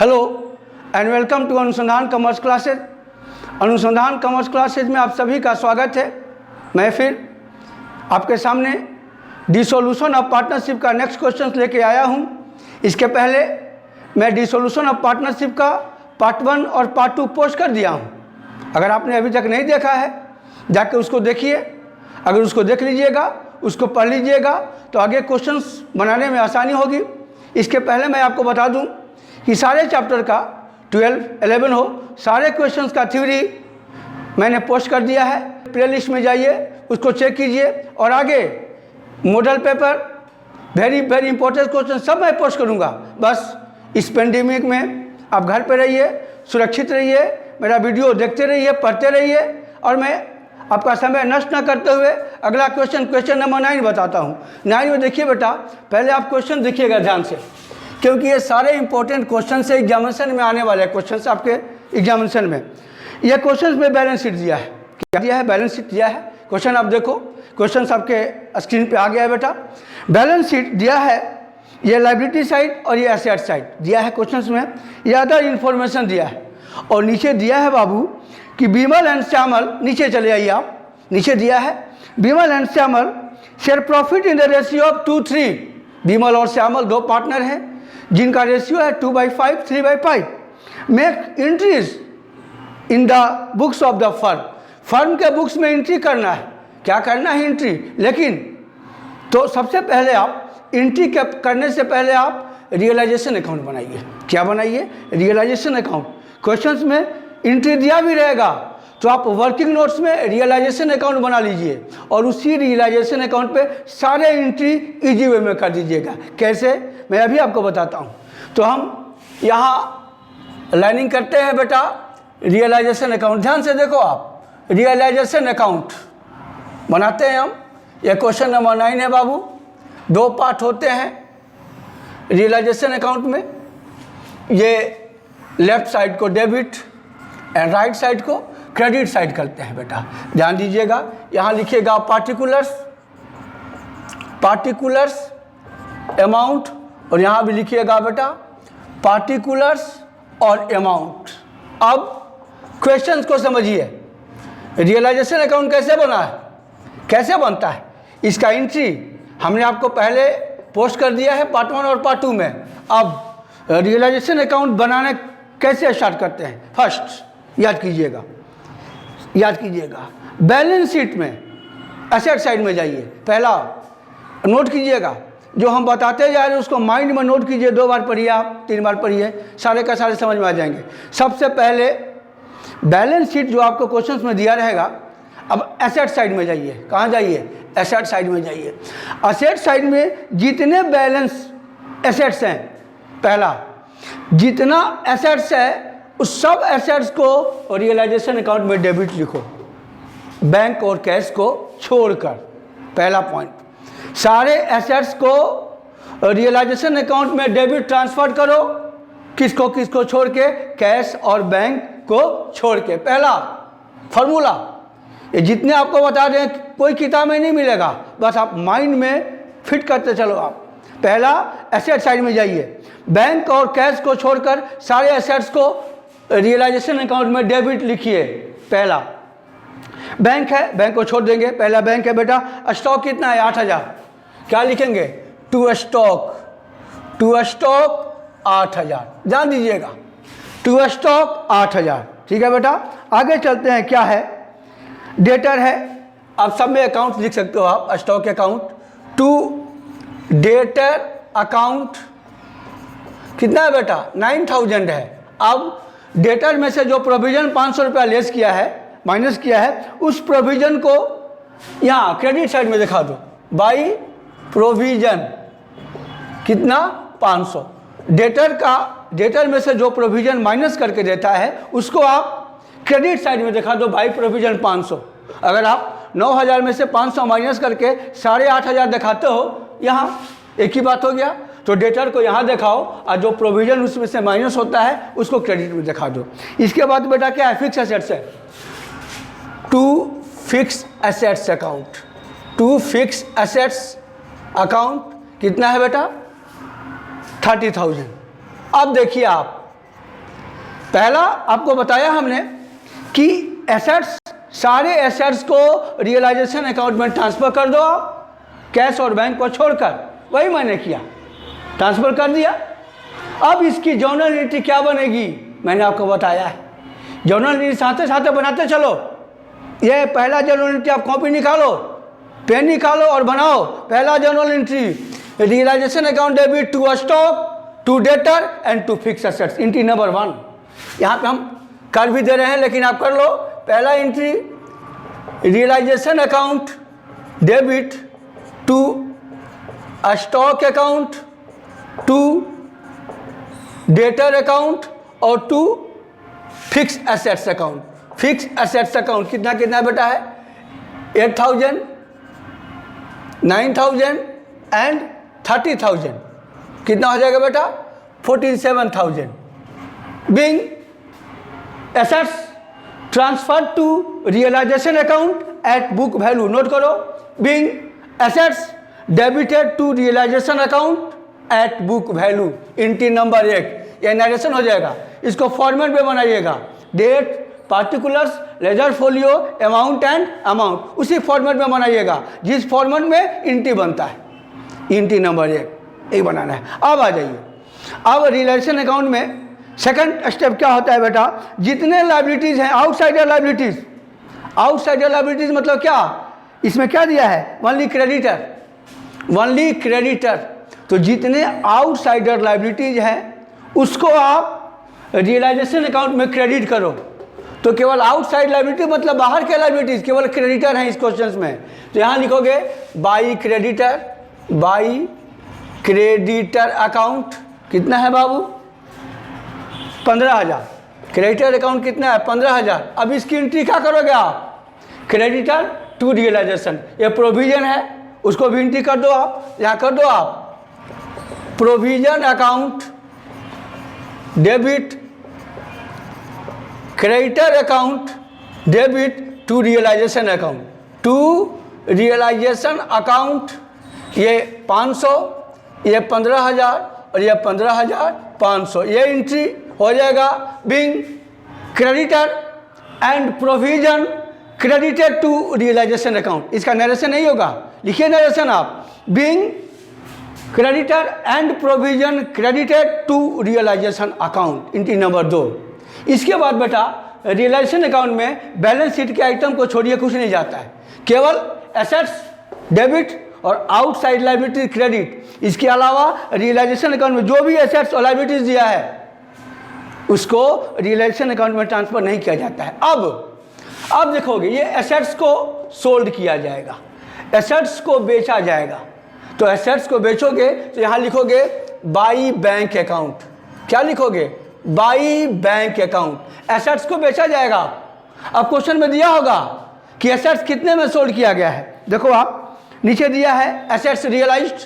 Hello and welcome to अनुसंधान commerce classes. अनुसंधान commerce classes में आप सभी का स्वागत है। मैं फिर आपके सामने डिसोल्यूशन ऑफ पार्टनरशिप का नेक्स्ट क्वेश्चन लेके आया हूं। इसके पहले मैं डिसोल्यूशन ऑफ पार्टनरशिप का पार्ट 1 और पार्ट 2 पोस्ट कर दिया हूं। अगर आपने अभी तक नहीं देखा है जाके उसको देखिए। अगर उसको देख लीजिएगा, उसको पढ़ लीजिएगा तो आगे क्वेश्चंस बनाने में आसानी होगी। इसके पहले मैं आपको बता दूं कि सारे चैप्टर का 12, 11 हो, सारे क्वेश्चंस का थ्योरी मैंने पोस्ट कर दिया है। प्ले लिस्ट में जाइए, उसको चेक कीजिए और आगे model paper, very important question सब मैं पोस्ट करूंगा। बस इस पेंडेमिक में आप घर पे रहिए, सुरक्षित रहिए, मेरा वीडियो देखते रहिए, पढ़ते रहिए और मैं आपका समय नष्ट न करते हुए अगला क्वेश्चन नंबर 9 बताता हूँ। 9 में देखिए बेटा, पहले आप क्वेश्चन देखिएगा ध्यान से, क्योंकि ये सारे इंपॉर्टेंट क्वेश्चन से एग्जामिनेशन में आने वाले क्वेश्चन आपके एग्जामिनेशन में। ये क्वेश्चन में बैलेंस शीट दिया है। क्या दिया है? बैलेंस शीट दिया है। क्वेश्चन आप देखो, क्वेश्चन आपके स्क्रीन पे आ गया है बेटा। बैलेंस शीट दिया है, ये लायबिलिटी साइड और ये एसेट साइड दिया है क्वेश्चन में। ये अदर इन्फॉर्मेशन दिया है और नीचे दिया है बाबू कि विमल एंड श्यामल, नीचे चले आइए आप, नीचे दिया है Vimal and Shyamal share profit in the ratio of 2:3। Vimal और श्यामल दो पार्टनर हैं जिनका रेशियो है 2/5, 3/5। Make entries in the books of the firm. Firm के बुक्स में एंट्री करना है। क्या करना है? एंट्री। लेकिन तो सबसे पहले आप एंट्री करने से पहले आप रियलाइजेशन अकाउंट बनाइए। क्या बनाइए? Realization account. क्वेश्चंस में एंट्री दिया भी रहेगा तो आप वर्किंग नोट्स में रियलाइजेशन अकाउंट बना लीजिए और उसी रियलाइजेशन अकाउंट पे सारे एंट्री इजी वे में कर दीजिएगा। कैसे? मैं अभी आपको बताता हूँ। तो हम यहाँ लाइनिंग करते हैं बेटा रियलाइजेशन अकाउंट। ध्यान से देखो आप, रियलाइजेशन अकाउंट बनाते हैं हम। यह क्वेश्चन नंबर 9 है बाबू। 2 पार्ट होते हैं रियलाइजेशन अकाउंट में। ये लेफ्ट साइड को डेबिट एंड राइट साइड को क्रेडिट साइड करते हैं बेटा। ध्यान दीजिएगा, यहाँ लिखिएगा पार्टिकुलर्स अमाउंट और यहाँ भी लिखिएगा बेटा पार्टिकुलर्स और अमाउंट। अब क्वेश्चंस को समझिए। रियलाइजेशन अकाउंट कैसे बना है, कैसे बनता है, इसका एंट्री हमने आपको पहले पोस्ट कर दिया है पार्ट 1 और पार्ट 2 में। अब रियलाइजेशन अकाउंट बनाने कैसे स्टार्ट करते हैं? फर्स्ट याद कीजिएगा बैलेंस शीट में एसेट साइड में जाइए। पहला नोट कीजिएगा, जो हम बताते जा रहे हैं उसको माइंड में नोट कीजिए। 2 बार पढ़िए, आप 3 बार पढ़िए, सारे का सारे समझ में आ जाएंगे। सबसे पहले बैलेंस शीट जो आपको क्वेश्चंस में दिया रहेगा। अब एसेट साइड में जाइए। कहाँ जाइए? एसेट साइड में जाइए। एसेट साइड में जितने बैलेंस एसेट्स हैं, पहला जितना एसेट्स है उस सब एसेट्स को रियलाइजेशन अकाउंट में डेबिट लिखो, बैंक और कैश को छोड़कर। पहला पॉइंट, सारे एसेट्स को रियलाइजेशन अकाउंट में डेबिट ट्रांसफर करो। किसको किसको छोड़ के? कैश और बैंक को छोड़ के। पहला फॉर्मूला, ये जितने आपको बता रहे हैं कोई किताब में नहीं मिलेगा, बस आप माइंड में फिट करते चलो आप। पहला एसेट साइड में जाइए, बैंक और कैश को छोड़कर सारे एसेट्स को रियलाइजेशन अकाउंट में डेबिट लिखिए। पहला बैंक है, बैंक को छोड़ देंगे। पहला बैंक है बेटा। स्टॉक कितना है? 8,000। क्या लिखेंगे? To stock 8,000। ध्यान दीजिएगा, टू स्टॉक 8,000। ठीक है बेटा, आगे चलते हैं। क्या है? डेटर है। आप सब में अकाउंट लिख सकते हो आप। Stock account to debtor account कितना है बेटा? 9,000 है। अब डेटर में से जो प्रोविजन 500 रुपया लेस किया है, माइनस किया है, उस प्रोविजन को यहाँ क्रेडिट साइड में दिखा दो। बाई प्रोविजन कितना? 500। डेटर में से जो प्रोविजन माइनस करके देता है उसको आप क्रेडिट साइड में दिखा दो बाई प्रोविजन 500। अगर आप 9,000 में से 500 माइनस करके 8,500 दिखाते हो, यहाँ एक ही बात हो गया। तो डेटर को यहाँ दिखाओ और जो प्रोविजन उसमें से माइनस होता है उसको क्रेडिट में दिखा दो। इसके बाद बेटा क्या है? फिक्स एसेट्स है। टू फिक्स एसेट्स अकाउंट कितना है बेटा? 30,000। अब देखिए आप पहला आपको बताया हमने कि एसेट्स, सारे एसेट्स को रियलाइजेशन अकाउंट में ट्रांसफ़र कर दो आप, कैश और बैंक को छोड़कर। वही मैंने किया, ट्रांसफ़र कर दिया। अब इसकी जर्नल एंट्री क्या बनेगी मैंने आपको बताया है। जर्नल एंट्री साथ साथ बनाते चलो। ये पहला जर्नल एंट्री आप कॉपी निकालो, पेन निकालो और बनाओ। पहला journal entry, realisation account debit to stock, to debtor and to fix assets, entry number 1। यहाँ पे हम कर भी दे रहे हैं लेकिन आप कर लो। पहला entry, realisation account debit to stock account, to debtor account और to fix assets account. Fix assets account कितना कितना बेटा है? 8,000, 9,000 एंड 30,000। कितना हो जाएगा बेटा? 47,000। Being assets transfer to realisation account at book value. Note करो, being assets debited to realisation account at book value, entry number 1। यह नरेशन हो जाएगा। इसको फॉर्मेट में बनाइएगा, date, particulars, ledger folio, amount and amount, उसी फॉर्मेट में बनाइएगा जिस फॉर्मेट में एंट्री बनता है। एंट्री नंबर 1 यही बनाना है। अब आ जाइए, अब रियलाइजेशन अकाउंट में सेकंड स्टेप क्या होता है बेटा? जितने लायबिलिटीज़ हैं, आउटसाइडर लायबिलिटीज़। आउटसाइडर लायबिलिटीज़ मतलब क्या? इसमें क्या दिया है? Only creditor, only creditor. तो जितने आउटसाइडर लायबिलिटीज़ हैं उसको आप रियलाइजेशन अकाउंट में क्रेडिट करो। तो केवल आउटसाइड लायबिलिटी मतलब बाहर के लायबिलिटीज़ केवल क्रेडिटर हैं इस क्वेश्चन में। तो यहाँ लिखोगे by creditor, by creditor account. कितना है बाबू? 15,000। क्रेडिटर अकाउंट कितना है? 15,000। अब इसकी एंट्री क्या करोगे आप? क्रेडिटर टू रियलाइजेशन, ये प्रोविजन है, उसको भी एंट्री कर दो आप। यहाँ कर दो आप provision account debit creditor account debit to realisation account, to realisation account. ये 500, ये 15,000 और ये 15,500, ये एंट्री हो जाएगा। Being creditor and provision credited to realisation account. इसका नरेशन नहीं होगा, लिखिए नरेशन आप। Being creditor and provision credited to realisation account, entry number 2। इसके बाद बेटा रियलाइजेशन अकाउंट में बैलेंस शीट के आइटम को छोड़िए कुछ नहीं जाता है, केवल एसेट्स डेबिट और आउटसाइड लायबिलिटी क्रेडिट। इसके अलावा रियलाइजेशन अकाउंट में जो भी एसेट्स और लायबिलिटीज दिया है उसको रियलाइजेशन अकाउंट में ट्रांसफर नहीं किया जाता है। अब देखोगे ये एसेट्स को सोल्ड किया जाएगा, एसेट्स को बेचा जाएगा। तो एसेट्स को बेचोगे तो यहाँ लिखोगे बाई बैंक अकाउंट। क्या लिखोगे? By bank account. एसेट्स को बेचा जाएगा। अब क्वेश्चन में दिया होगा कि एसेट्स कितने में सोल्ड किया गया है। देखो आप नीचे दिया है एसेट्स रियलाइज्ड,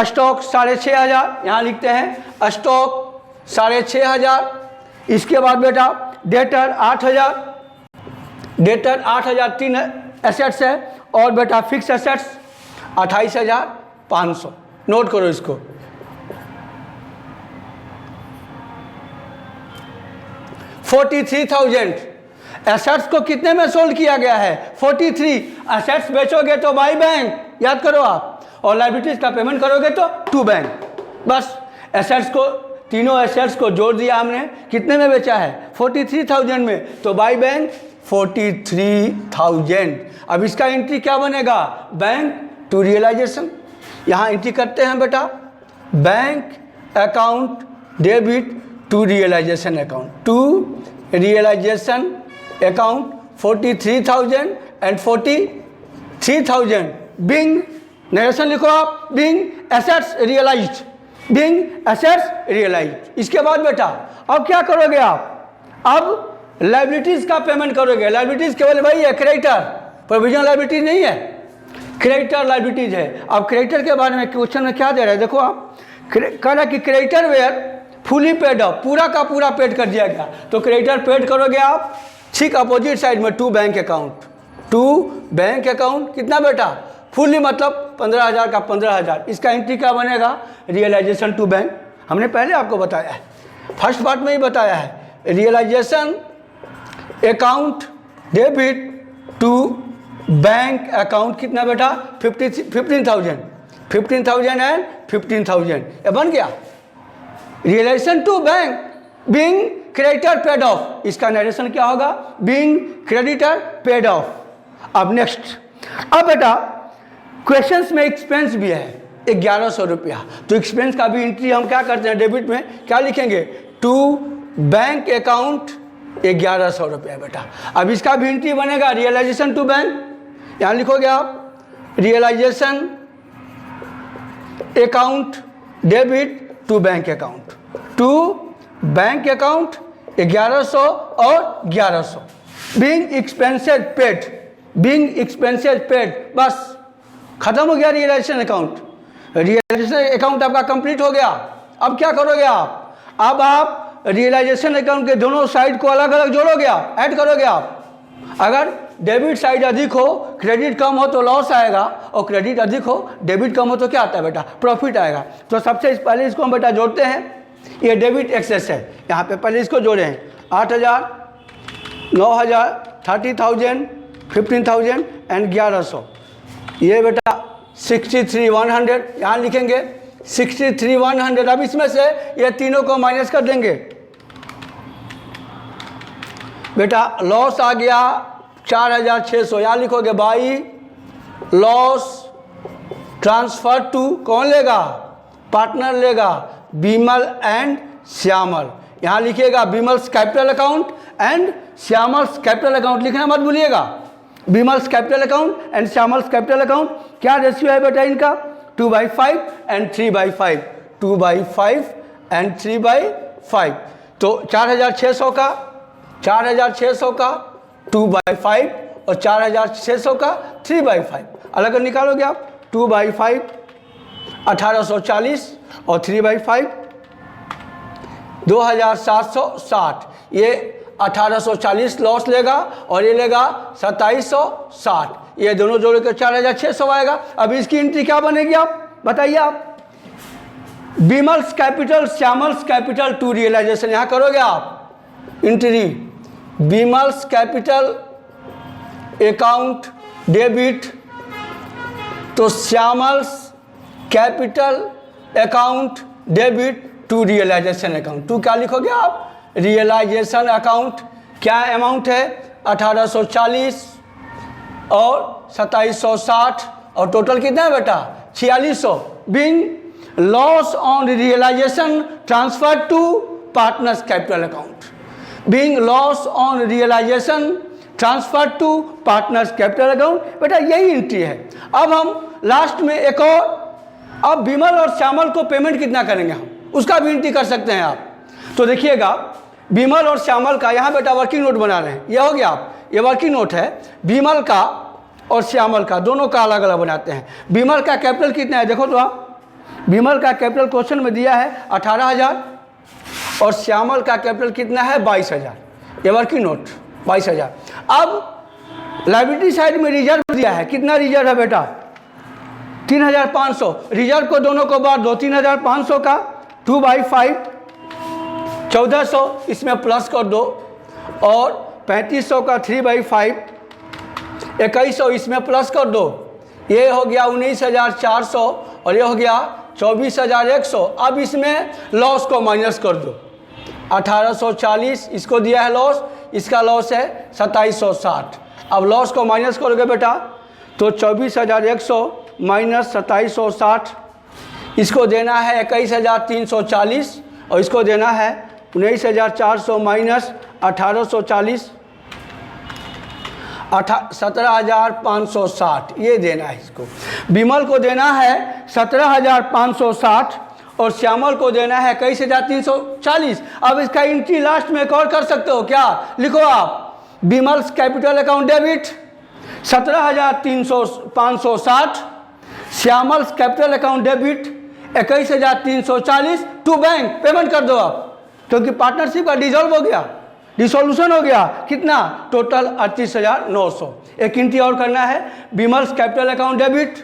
स्टॉक 6,500, यहाँ लिखते हैं स्टॉक 6,500। इसके बाद बेटा डेटर 8,000, डेटर 8,000 3 एसेट्स है और बेटा फिक्स एसेट्स 28,500। नोट करो इसको। $43,000 एसेट्स को कितने में सोल्ड किया गया है? 43। एसेट्स बेचोगे तो बाई बैंक, याद करो आप, और लायबिलिटीज का पेमेंट करोगे तो टू बैंक। बस एसेट्स को, तीनों एसेट्स को जोड़ दिया हमने, कितने में बेचा है? 43,000 में। तो बाई बैंक 43,000। अब इसका एंट्री क्या बनेगा? Bank to realisation. यहाँ एंट्री करते हैं बेटा, bank account debit to realisation account, to realisation account 43,000 and 43,000। Being narration लिखो आप, being assets realized, being assets realized. इसके बाद बेटा अब क्या करोगे आप? अब लायबिलिटीज का पेमेंट करोगे। लायबिलिटीज केवल वही है, क्रेडिटर, प्रोविजन लायबिलिटीज नहीं है, क्रेडिटर लायबिलिटीज है। अब क्रेडिटर के बारे में क्वेश्चन में क्या दे रहा है? देखो आप, कह रहा है कि creditor were fully paid up, पूरा का पूरा पेड कर दिया गया। तो क्रेडिटर पेड करोगे आप, ठीक अपोजिट साइड में to bank account, to bank account. कितना बेटा? फुली मतलब 15,000 का 15,000। इसका एंट्री क्या बनेगा? Realization to bank. हमने पहले आपको बताया है, फर्स्ट पार्ट में ही बताया है। Realization account debit to bank account कितना बेटा 15,000 एंड 15,000 ये बन गया। Realization to bank being creditor paid off, इसका नरेशन क्या होगा बीइंग क्रेडिटर पेड ऑफ। अब नेक्स्ट, अब बेटा क्वेश्चंस में एक्सपेंस भी है 1100 रुपया, तो एक्सपेंस का भी एंट्री हम क्या करते हैं डेबिट में क्या लिखेंगे टू बैंक अकाउंट 1100 रुपया बेटा। अब इसका भी एंट्री बनेगा रियलाइजेशन टू बैंक, यहाँ लिखोगे आप realization account debit to bank account, to bank account 1100 और 1100 being expenses paid, being expenses paid, बस खत्म हो गया रियलाइजेशन अकाउंट। रियलाइजेशन अकाउंट आपका कंप्लीट हो गया। अब क्या करोगे आप, अब आप रियलाइजेशन अकाउंट के दोनों साइड को अलग अलग जोड़ोगे, आप ऐड करोगे। आप अगर डेबिट साइड अधिक हो क्रेडिट कम हो तो लॉस आएगा, और क्रेडिट अधिक हो डेबिट कम हो तो क्या आता है बेटा प्रॉफिट आएगा। तो सबसे पहले इसको हम बेटा जोड़ते हैं, ये डेबिट एक्सेस है, यहाँ पे पहले इसको जोड़े हैं 8,000, 9,000, 30,000, 15,000 एंड 1100, ये बेटा 63,100 यहाँ लिखेंगे 63,100। अब इसमें से ये तीनों को माइनस कर देंगे बेटा, लॉस आ गया 4,600, यहाँ लिखोगे बाई लॉस ट्रांसफर टू, कौन लेगा पार्टनर लेगा बिमल एंड श्यामल, यहाँ लिखिएगा Bimal's capital account and Shyamal's capital account, लिखना मत भूलिएगा। Bimal's capital account and Shyamal's capital account, क्या रेशियो है बेटा इनका 2/5 एंड 3/5, 2/5 एंड 3/5। तो 4,600 का 2/5 और 4,600 का 3/5 अलग निकालोगे आप, 2/5 1840 और 3/5 2760, ये 1840 लॉस लेगा और ये लेगा 2760, ये दोनों जोड़ के 4,600 आएगा। अब इसकी एंट्री क्या बनेगी आप बताइए आप, Bimal's capital Shyamal's capital to realisation, यहाँ करोगे आप entry Bimal's capital account debit तो Shyamal's capital account debit to realisation account, to क्या लिखोगे आप रियलाइजेशन अकाउंट, क्या अमाउंट है 1840 और 2760 और टोटल कितना है बेटा 4600, being loss on realization transfer to partners capital account, being loss on realization transfer to partners capital account, बेटा यही एंट्री है। अब हम लास्ट में एक और, अब बिमल और श्यामल को पेमेंट कितना करेंगे हम उसका भी एंट्री कर सकते हैं आप। तो देखिएगा बिमल और श्यामल का यहाँ बेटा वर्किंग नोट बना रहे हैं, ये हो गया आप, ये वर्किंग नोट है, बिमल का और श्यामल का दोनों का अलग अलग बनाते हैं। बिमल का कैपिटल कितना है देखो तो आप, बिमल का कैपिटल क्वेश्चन में दिया है 18,000 और श्यामल का कैपिटल कितना है 22,000, ये वर्किंग नोट 22,000। अब लायबिलिटी साइड में रिजर्व दिया है, कितना रिजर्व है बेटा 3,500, रिजर्व को दोनों को बांट दो, 3,500 का 2/5 1400 इसमें प्लस कर दो, और 3500 का 3/5 2100 इसमें प्लस कर दो, ये हो गया 19,400 और ये हो गया 24,100। अब इसमें लॉस को माइनस कर दो, 1840 इसको दिया है लॉस, इसका लॉस है 2760। अब लॉस को माइनस करोगे बेटा तो 24,100 माइनस 2760, इसको देना है 21,340 और इसको देना है 19,400 माइनस 1,840 17,560, ये देना है इसको। बिमल को देना है 17,560 और श्यामल को देना है 21,340। अब इसका एंट्री लास्ट में एक और कर सकते हो, क्या लिखो आप Bimal's capital account debit 17,560, Shyamal's capital account debit 21,340 to bank, payment कर दो आप, क्योंकि पार्टनरशिप का डिसॉल्व हो गया, डिसोल्यूशन हो गया, कितना टोटल 38,900। एक एंट्री और करना है, Bimal's capital account debit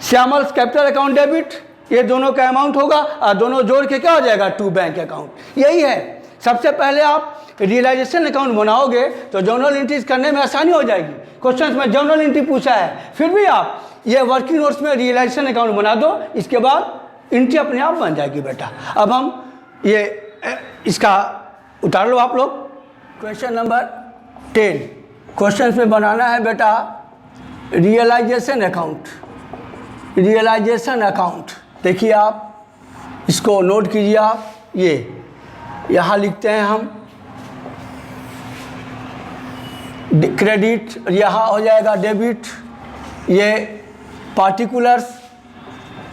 Shyamal's capital account debit, ये दोनों का अमाउंट होगा और दोनों जोड़ के क्या हो जाएगा टू बैंक अकाउंट। यही है सबसे पहले आप रियलाइजेशन अकाउंट बनाओगे तो जर्नल एंट्रीज करने में आसानी हो जाएगी। क्वेश्चन में जर्नल एंट्री पूछा है, फिर भी आप ये वर्किंग नोट्स में रियलाइजेशन अकाउंट बना दो, इसके बाद एंट्री अपने आप बन जाएगी बेटा। अब हम ये इसका उतार लो आप लोग। क्वेश्चन नंबर 10 क्वेश्चन में बनाना है बेटा रियलाइजेशन अकाउंट। रियलाइजेशन अकाउंट देखिए, आप इसको नोट कीजिए। आप ये यहाँ लिखते हैं हम क्रेडिट, यहाँ हो जाएगा डेबिट, ये पार्टिकुलर्स,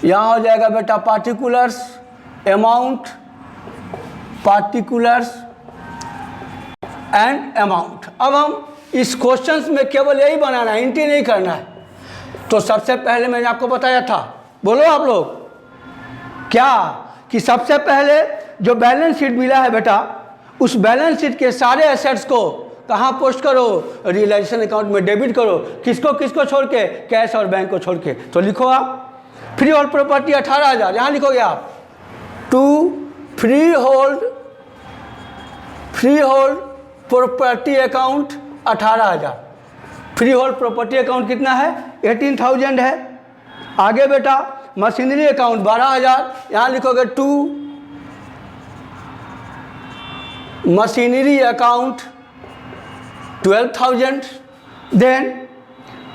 यहाँ हो जाएगा बेटा particulars, amount, particulars and amount. अब हम इस क्वेश्चंस में केवल यही बनाना है, एंट्री नहीं करना है। तो सबसे पहले मैंने आपको बताया था, बोलो आप लोग क्या, कि सबसे पहले जो बैलेंस शीट मिला है बेटा, उस बैलेंस शीट के सारे एसेट्स को कहाँ पोस्ट करो, रियलाइजेशन अकाउंट में डेबिट करो। किसको किसको छोड़ के, कैश और बैंक को छोड़ के। तो लिखो आप फ्री होल्ड प्रॉपर्टी 18,000, यहाँ लिखोगे आप to freehold property account 18,000। Freehold property account कितना है, 18,000 है। आगे बेटा मशीनरी अकाउंट 12,000, यहाँ लिखोगे to machinery account 12,000। Then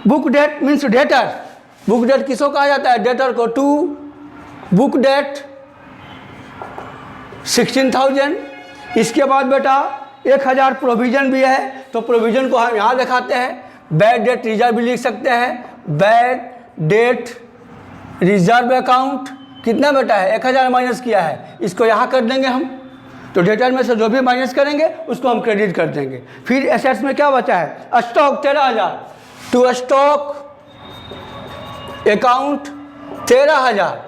book debt means debtor, book debt किसको कहा जाता है, डेटर को। To book debt 16,000। इसके बाद बेटा 1,000 प्रोविज़न भी है, तो प्रोविज़न को हम यहाँ दिखाते हैं। बैड डेट रिजर्व भी लिख सकते हैं। बैड डेट रिजर्व अकाउंट कितना बेटा है, 1,000 माइनस किया है, इसको यहाँ कर देंगे हम। तो डेटर में से जो भी माइनस करेंगे उसको हम क्रेडिट कर देंगे। फिर एसेट्स में क्या बचा है, स्टॉक 13,000, टू स्टॉक अकाउंट 13,000।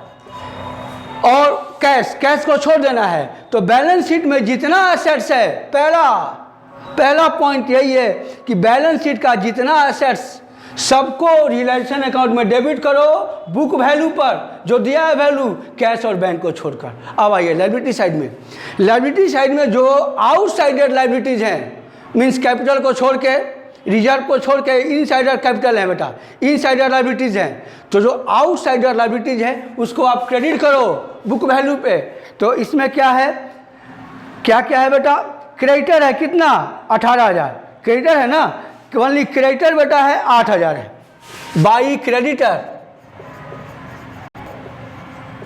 और कैश, कैश को छोड़ देना है। तो बैलेंस शीट में जितना एसेट्स है, पहला पॉइंट यही है कि बैलेंस शीट का जितना एसेट्स सबको रियलाइजेशन अकाउंट में डेबिट करो, बुक वैल्यू पर जो दिया है वैल्यू, कैश और बैंक को छोड़कर। अब आइए लायबिलिटी साइड में। लायबिलिटी साइड में जो आउटसाइडेड लायबिलिटीज हैं, मींस कैपिटल को छोड़ के, रिजर्व को छोड़ के, इनसाइडर कैपिटल है बेटा, इनसाइडर लायबिलिटीज हैं। तो जो आउटसाइडर लायबिलिटीज है उसको आप क्रेडिट करो बुक वैल्यू पे। तो इसमें क्या है, क्या क्या है बेटा, क्रेडिटर है कितना, 18,000 क्रेडिटर है ना, ओनली क्रेडिटर बेटा है 8,000 है। By creditor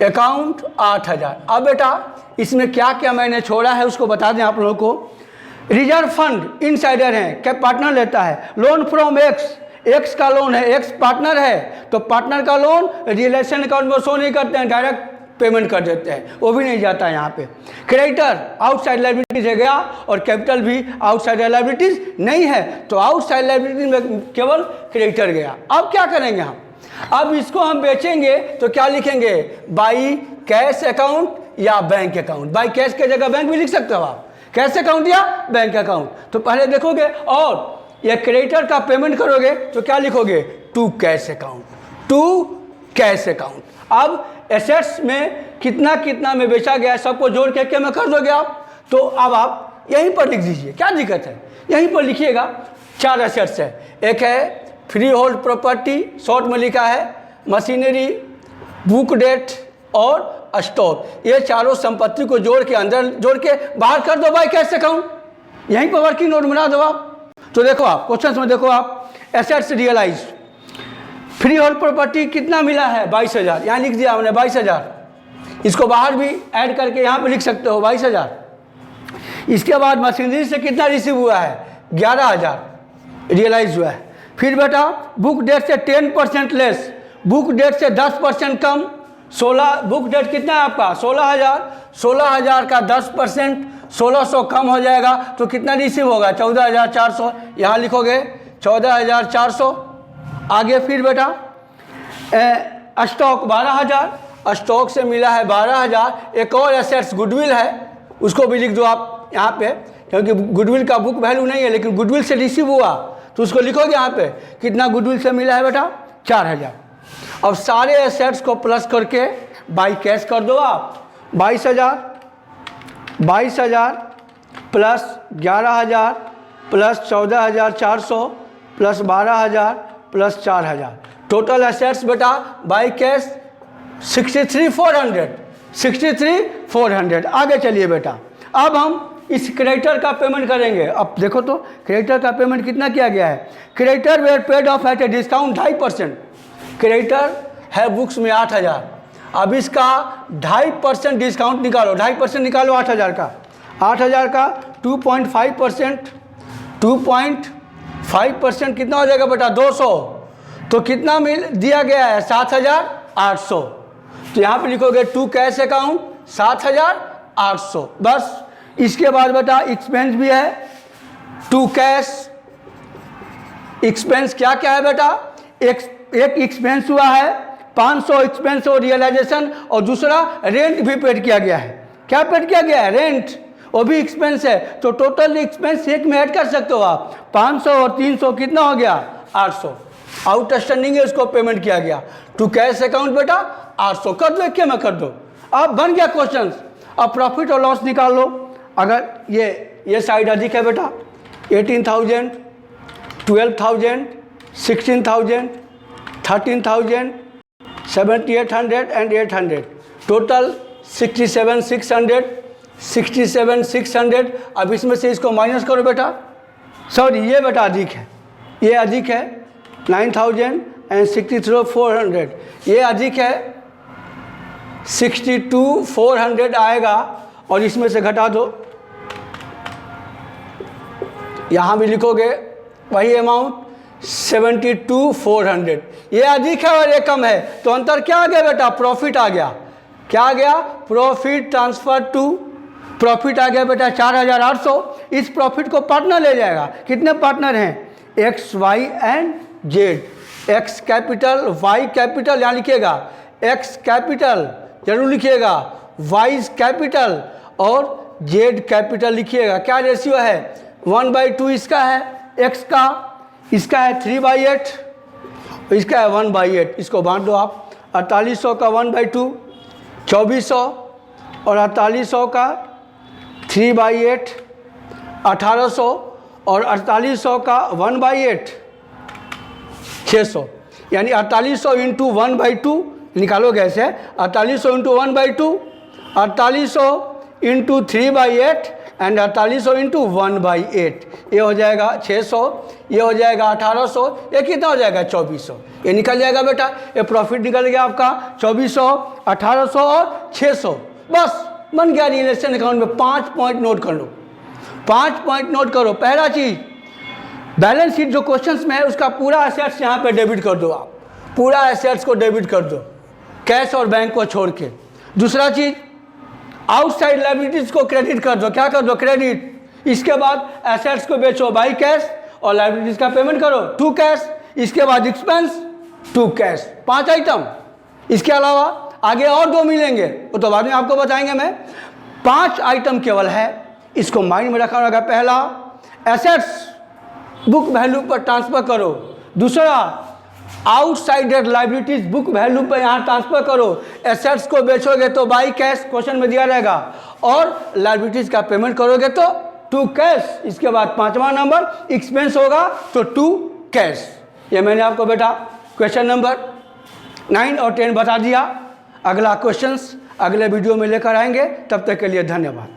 account 8,000। अब बेटा इसमें क्या क्या मैंने छोड़ा है उसको बता दें आप लोगों को। रिजर्व फंड इनसाइडर है, क्या पार्टनर लेता है। लोन फ्रॉम एक्स, एक्स का लोन है, एक्स पार्टनर है, तो पार्टनर का लोन रियलाइजेशन अकाउंट में शो नहीं करते हैं, डायरेक्ट पेमेंट कर देते हैं, वो भी नहीं जाता है यहाँ पे। क्रेडिटर आउटसाइड लायबिलिटीज है गया, और कैपिटल भी आउटसाइड लायबिलिटीज नहीं है, तो आउटसाइड लायबिलिटीज में केवल क्रेडिटर गया। अब क्या करेंगे हम, अब इसको हम बेचेंगे तो क्या लिखेंगे, बाई कैश अकाउंट या बैंक अकाउंट। बाई कैश के जगह बैंक भी लिख सकते हो आप, कैश अकाउंट या बैंक अकाउंट। तो पहले देखोगे, और ये क्रेडिटर का पेमेंट करोगे तो क्या लिखोगे, to cash account, to cash account. अब एसेट्स में कितना कितना में बेचा गया है सबको जोड़ के में कर दोगे आप। तो अब आप यहीं पर लिख दीजिए, क्या दिक्कत है, यहीं पर लिखिएगा। 4 एसेट्स है, एक है फ्री होल्ड प्रॉपर्टी, शॉर्ट में लिखा है मशीनरी, बुक डेट और स्टॉक। ये चारों संपत्ति को जोड़ के अंदर जोड़ के बाहर कर दो बाई कैश अकाउंट, यहीं पर वर्किंग नोट बना दो आप। तो देखो आप क्वेश्चन में देखो आप, assets realize freehold property कितना मिला है, 22,000, यहाँ लिख दिया हमने 22,000। इसको बाहर भी ऐड करके यहाँ पे लिख सकते हो 22,000। इसके बाद मशीनरी से कितना रिसीव हुआ है, 11,000 रियलाइज हुआ है। फिर बेटा बुक डेट से 10% लेस, बुक डेट से 10% कम, 16, बुक डेट कितना है आपका 16,000, 16,000 का 10% 1,600 कम हो जाएगा, तो कितना रिसीव होगा 14,400, यहाँ लिखोगे 14,400। आगे फिर बेटा स्टॉक 12,000, स्टॉक से मिला है 12,000। एक और एसेट्स गुडविल है, उसको भी लिख दो आप यहाँ पे, क्योंकि गुडविल का बुक वैल्यू नहीं है, लेकिन गुडविल से रिसीव हुआ तो उसको लिखोगे यहाँ पे, कितना गुडविल से मिला है बेटा 4,000। अब सारे एसेट्स को प्लस करके बाई कैश कर दो आप, 22,000, plus 11,000 plus 14,400 plus 12,000 plus 4,000। Total assets बेटा बाई कैश 63,400। आगे चलिए बेटा, अब हम इस क्रेडिटर का पेमेंट करेंगे। अब देखो तो क्रेडिटर का पेमेंट कितना किया गया है। Creditor were paid off at a discount 2.5%। Creditor है बुक्स में 8,000। अब इसका 2.5% डिस्काउंट निकालो, 2.5% निकालो 8,000 का। 8,000 का 2.5%, 2.5% कितना हो जाएगा बेटा 200। तो कितना मिल दिया गया है 7,800। तो यहाँ पे लिखोगे टू कैश अकाउंट 7,800 बस। इसके बाद बेटा एक्सपेंस भी है। टू कैश एक्सपेंस क्या क्या है बेटा, एक एक्सपेंस हुआ है 500 एक्सपेंस और रियलाइजेशन, और दूसरा रेंट भी पेड किया गया है। क्या पेड किया गया है, रेंट, वो भी एक्सपेंस है। तो टोटल एक्सपेंस एक में ऐड कर सकते हो आप। 500 और 300 कितना हो गया 800। आउटस्टैंडिंग है उसको पेमेंट किया गया। टू कैश अकाउंट बेटा 800 कर दो, एक में कर दो। अब बन गया क्वेश्चन। अब प्रॉफिट और लॉस निकाल लो। अगर ये साइड अधिक है बेटा 18,000, 12,000, 16,000, 13,000, 7,800 एंड 800, टोटल 67,600, 67,600। अब इसमें से इसको माइनस करो बेटा। सॉरी ये बेटा अधिक है, ये अधिक है 9,000 एंड 63,400। ये अधिक है 62,400 आएगा, और इसमें से घटा दो। यहाँ भी लिखोगे वही अमाउंट 72,400। ये अधिक है और ये कम है, तो अंतर क्या आ गया बेटा, प्रॉफिट आ गया। क्या आ गया, प्रॉफिट ट्रांसफर टू, प्रॉफिट आ गया बेटा 4,800। इस प्रॉफिट को पार्टनर ले जाएगा। कितने पार्टनर हैं, X, Y and Z. X capital, Y capital, यहाँ लिखिएगा एक्स कैपिटल जरूर लिखिएगा, वाई कैपिटल और जेड कैपिटल लिखिएगा। क्या रेशियो है 1/2 इसका है एक्स का, इसका है 3/8, इसका है 1/8। इसको बांट दो आप। 4800 का 1/2 2400, और 4800 का 3/8 1800, और 4800 का 1/8 600। यानी 4800 इंटू 1/2 निकालोगे ऐसे, 4800 इंटू 1/2, 4800 इंटू 3/8 एंड 4800 इंटू 1/8। ये हो जाएगा 600, ये हो जाएगा 1800, ये कितना हो जाएगा 2400। ये निकल जाएगा बेटा, ये प्रॉफिट निकल गया आपका 2400, 1800 और 600। बस बन गया रिलेशन अकाउंट में। 5 पॉइंट नोट कर लो, 5 पॉइंट नोट करो। पहला चीज, बैलेंस शीट जो क्वेश्चंस में है उसका पूरा एसेट्स यहाँ पे डेबिट कर दो आप, पूरा एसेट्स को डेबिट कर दो, कैश और बैंक को छोड़ के। दूसरा चीज, आउटसाइड लायबिलिटीज को क्रेडिट कर दो। क्या कर दो, क्रेडिट। इसके बाद एसेट्स को बेचो बाई कैश, और लायबिलिटीज का पेमेंट करो टू कैश। इसके बाद एक्सपेंस टू कैश। 5 आइटम। इसके अलावा आगे और 2 मिलेंगे, वो तो बाद में आपको बताएंगे मैं। 5 आइटम केवल है, इसको माइंड में रखना होगा। पहला, एसेट्स बुक वैल्यू पर ट्रांसफर करो। दूसरा, आउटसाइडर लायबिलिटीज बुक वैल्यू पर यहाँ ट्रांसफर करो। एसेट्स को बेचोगे तो बाई कैश, क्वेश्चन में दिया रहेगा, और लायबिलिटीज का पेमेंट करोगे तो टू कैश। इसके बाद 5वां नंबर एक्सपेंस होगा तो टू कैश। ये मैंने आपको बेटा क्वेश्चन नंबर 9 और 10 बता दिया। अगला क्वेश्चंस अगले वीडियो में लेकर आएंगे। तब तक के लिए धन्यवाद।